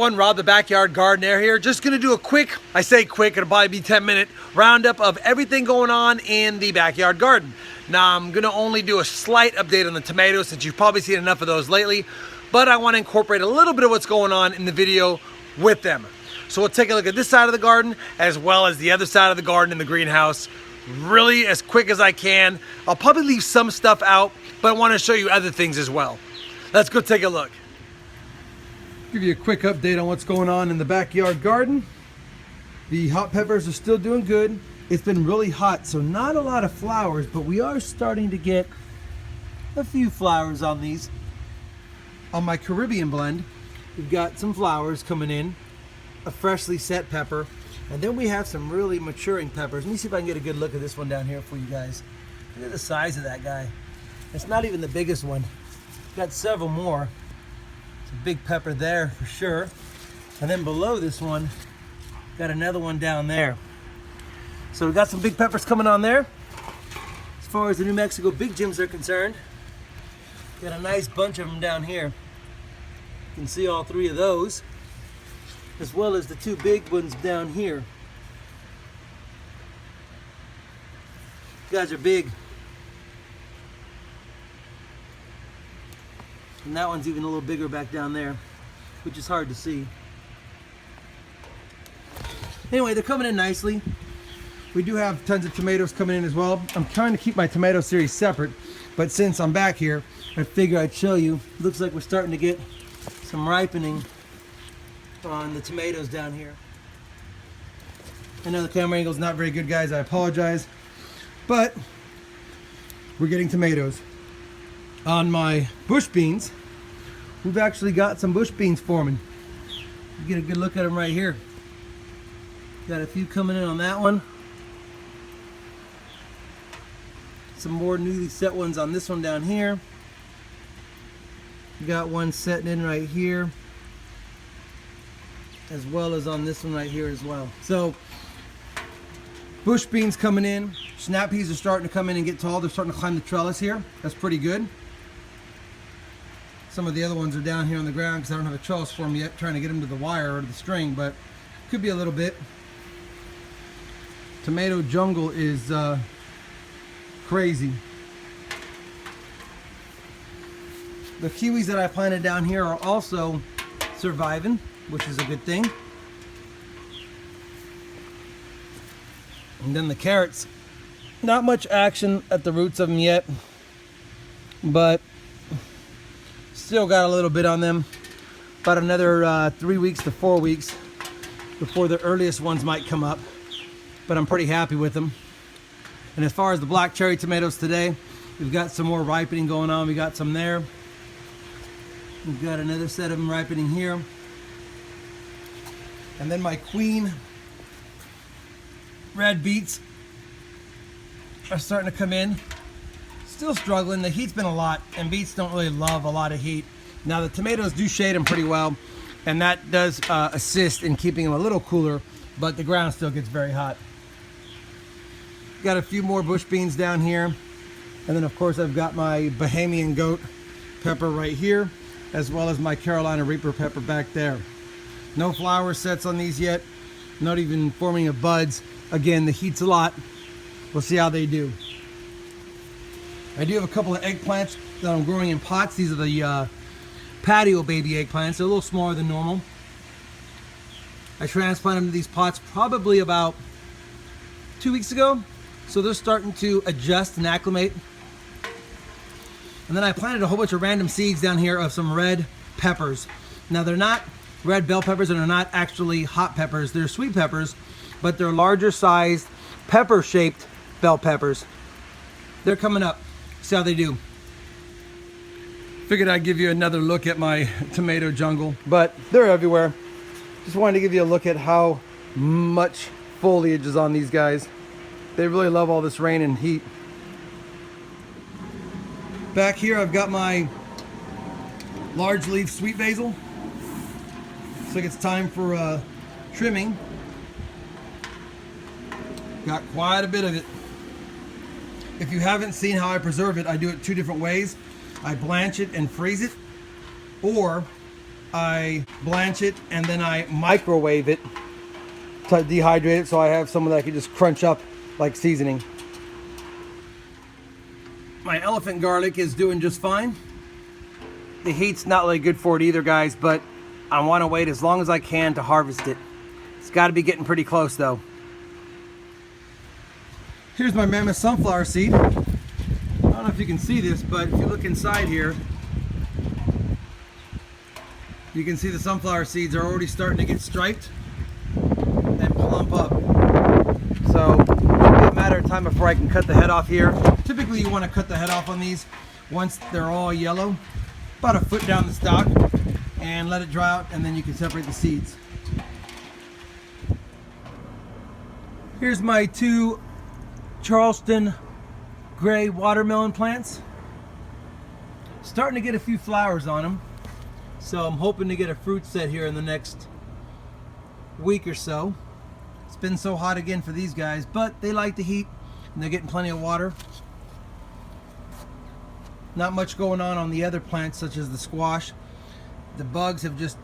everyone, Rob the Backyard Gardener here. Just gonna do a quick, I say quick, it'll probably be 10-minute roundup of everything going on in the backyard garden. Now I'm gonna only do a slight update on the tomatoes since you've probably seen enough of those lately, but I wanna incorporate a little bit of what's going on in the video with them. So we'll take a look at this side of the garden as well as the other side of the garden in the greenhouse, really as quick as I can. I'll probably leave some stuff out, but I wanna show you other things as well. Let's go take a look. Give you a quick update on what's going on in the backyard garden. The hot peppers are still doing good. It's been really hot, so not a lot of flowers, but we are starting to get a few flowers on these. On my Caribbean blend, we've got some flowers coming in, a freshly set pepper, and then we have some really maturing peppers. Let me see if I can get a good look at this one down here for you guys. Look at the size of that guy. It's not even the biggest one. Got several more. It's a big pepper there for sure. And then below this one, got another one down there. So we got some big peppers coming on there. As far as the New Mexico Big Jims are concerned, got a nice bunch of them down here. You can see all three of those, as well as the two big ones down here. You guys are big. And that one's even a little bigger back down there, which is hard to see. Anyway, they're coming in nicely. We do have tons of tomatoes coming in as well. I'm trying to keep my tomato series separate, but since I'm back here, I figure I'd show you. Looks like we're starting to get some ripening on the tomatoes down here. I know the camera angle's not very good, guys. I apologize. But we're getting tomatoes. On my bush beans, we've actually got some bush beans forming. You get a good look at them right here. Got a few coming in on that one. Some more newly set ones on this one down here. You got one setting in right here, as well as on this one right here as well. So bush beans coming in. Snap peas are starting to come in and get tall. They're starting to climb the trellis here. That's pretty good. Some of the other ones are down here on the ground because I don't have a trellis for them yet, trying to get them to the wire or to the string, but could be a little bit. Tomato jungle is crazy. The kiwis that I planted down here are also surviving, which is a good thing. And then the carrots, not much action at the roots of them yet, but still got a little bit on them. About another 3 weeks to 4 weeks before the earliest ones might come up, but I'm pretty happy with them. And as far as the black cherry tomatoes today, we've got some more ripening going on. We got some there. We've got another set of them ripening here. And then my queen red beets are starting to come in. Still struggling. The heat's been a lot, and beets don't really love a lot of heat. Now the tomatoes do shade them pretty well, and that does assist in keeping them a little cooler, but the ground still gets very hot. Got a few more bush beans down here, and then of course I've got my Bahamian goat pepper right here, as well as my Carolina Reaper pepper back there. No flower sets on these yet, not even forming of buds. Again, the heat's a lot. We'll see how they do. I do have a couple of eggplants that I'm growing in pots. These are the patio baby eggplants. They're a little smaller than normal. I transplanted them to these pots probably about 2 weeks ago. So they're starting to adjust and acclimate. And then I planted a whole bunch of random seeds down here of some red peppers. Now they're not red bell peppers and they're not actually hot peppers. They're sweet peppers, but they're larger sized pepper shaped bell peppers. They're coming up. See how they do. Figured I'd give you another look at my tomato jungle, but they're everywhere. Just wanted to give you a look at how much foliage is on these guys. They really love all this rain and heat. Back here I've got my large leaf sweet basil. Looks like it's time for trimming. Got quite a bit of it. If you haven't seen how I preserve it, I do it two different ways. I blanch it and freeze it, or I blanch it, and then I microwave it to dehydrate it, so I have some that I can just crunch up like seasoning. My elephant garlic is doing just fine. The heat's not really good for it either, guys, but I want to wait as long as I can to harvest it. It's got to be getting pretty close though. Here's my mammoth sunflower seed. I don't know if you can see this, but if you look inside here, you can see the sunflower seeds are already starting to get striped and plump up. So it'll be a matter of time before I can cut the head off here. Typically you want to cut the head off on these once they're all yellow, about a foot down the stalk, and let it dry out, and then you can separate the seeds. Here's my 2 Charleston gray watermelon plants. Starting to get a few flowers on them. So I'm hoping to get a fruit set here in the next week or so. It's been so hot again for these guys, but they like the heat and they're getting plenty of water. Not much going on the other plants, such as the squash. The bugs have just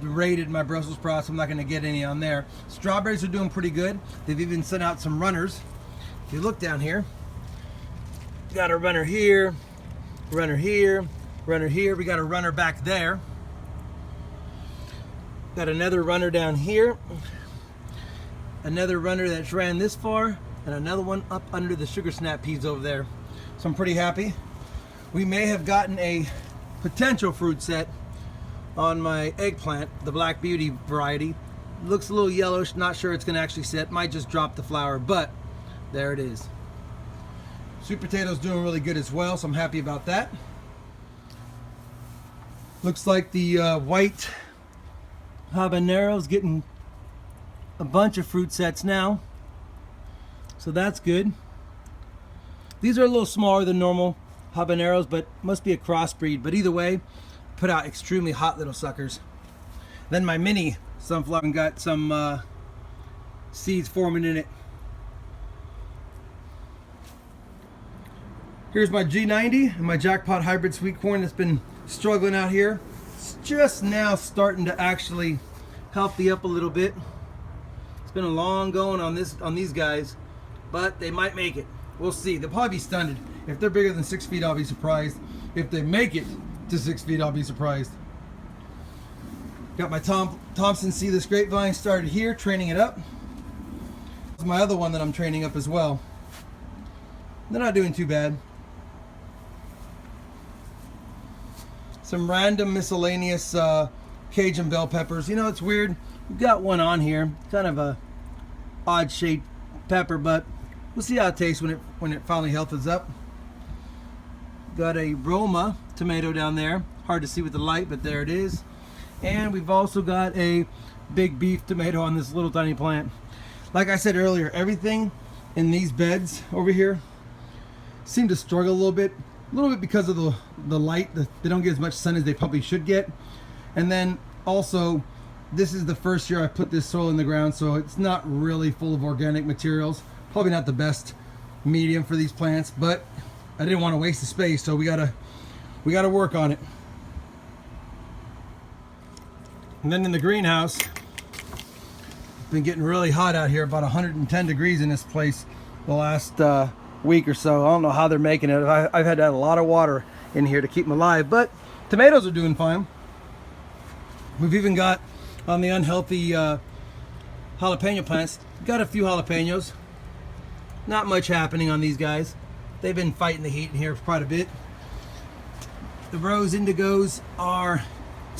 raided my Brussels sprouts. I'm not going to get any on there. Strawberries are doing pretty good. They've even sent out some runners. If you look down here, got a runner here, runner here, runner here. We got a runner back there. Got another runner down here, another runner that's ran this far, and another one up under the sugar snap peas over there. So I'm pretty happy. We may have gotten a potential fruit set on my eggplant, the Black Beauty variety. Looks a little yellowish, not sure it's going to actually set. Might just drop the flower, but there it is. Sweet potato's doing really good as well, so I'm happy about that. Looks like the white habanero's getting a bunch of fruit sets now, so that's good. These are a little smaller than normal habaneros, but must be a crossbreed. But either way, put out extremely hot little suckers. Then my mini sunflower got some seeds forming in it. Here's my G90 and my jackpot hybrid sweet corn that's been struggling out here. It's just now starting to actually healthy up a little bit. It's been a long going on these guys, but they might make it. We'll see. They'll probably be stunted. If they're bigger than 6 feet, I'll be surprised. If they make it to 6 feet, I'll be surprised. Got my Thompson seedless grapevine started here, training it up. This is my other one that I'm training up as well. They're not doing too bad. Some random miscellaneous Cajun bell peppers. You know, it's weird. We've got one on here, kind of a odd shaped pepper, but we'll see how it tastes when it finally healthens up. Got a Roma tomato down there. Hard to see with the light, but there it is. And we've also got a big beef tomato on this little tiny plant. Like I said earlier, everything in these beds over here seem to struggle a little bit because of the light. They don't get as much sun as they probably should get. And then also, this is the first year I put this soil in the ground, so it's not really full of organic materials. Probably not the best medium for these plants, but I didn't want to waste the space, so we gotta work on it. And then in the greenhouse, it's been getting really hot out here, about 110 degrees in this place the last week or so. I don't know how they're making it. I've had to add a lot of water in here to keep them alive, but tomatoes are doing fine. We've even got on the unhealthy jalapeno plants, got a few jalapenos. Not much happening on these guys. They've been fighting the heat in here for quite a bit. The rose indigos are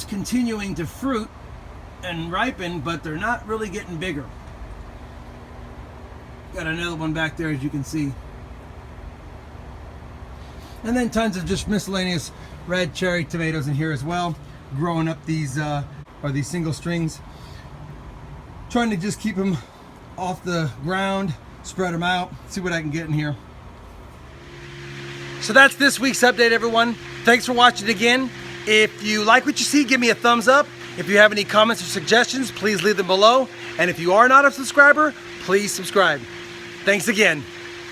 continuing to fruit and ripen, but they're not really getting bigger. Got another one back there, as you can see. And then tons of just miscellaneous red cherry tomatoes in here as well, growing up these single strings. Trying to just keep them off the ground, spread them out, see what I can get in here. So that's this week's update, everyone. Thanks for watching again. If you like what you see, give me a thumbs up. If you have any comments or suggestions, please leave them below. And if you are not a subscriber, please subscribe. Thanks again.